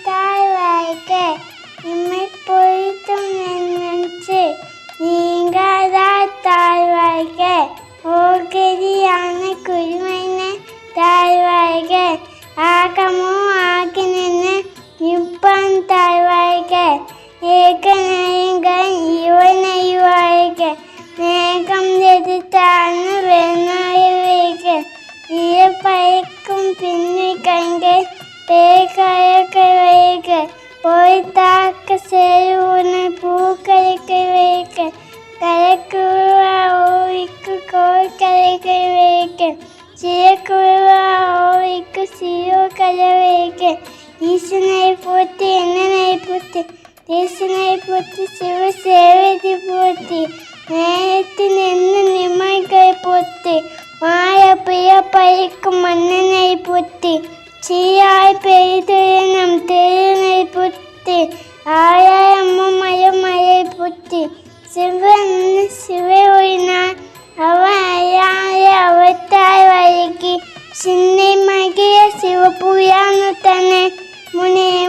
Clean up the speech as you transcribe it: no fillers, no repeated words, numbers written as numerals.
தாழ்வாய்க்கு இம்மை பொழித்தும் நெஞ்சு நீங்காதா தாழ்வாய்க்கு ஓகெதியான குருமைன தாழ்வாய்க்கு ஆகமும் ஆகி நின்று நிப்பான் தாழ்வாய்க்கு ஏக நயங்கள் இவனை வாழ்க மேகம் எதிர்த்தான வெண்ணாய வைக்க இயப்பைக்கும் பின்னி கங்கே பேக்கழக்க வைக்க போய் தாக்க செருவுனை பூக்கழிக்க வைக்க கலைக்குருவா ஓவிக்கு கோல் கலைக்க வைக்க சிறக்குருவா ஓவிக்கு சிறு கலை வைக்க ஈசனை போற்றி என்னனை போற்றி தேசனை போற்றி சிவ சேவதி போற்றி நேரத்தில் நின்று நிமைகளை போற்றி மாய பிய பழிக்கும் மன்னனை போற்றி சீயாய் பெய்துரை நம் திருநை போற்றி ஆயாயம்மும் மயமலை போற்றி சிவன் சிவை ஒழினான் அவன் அயாய அவத்தாய் வழங்கி சின்னை மகிய சிவபுயானு தன்னை முனைய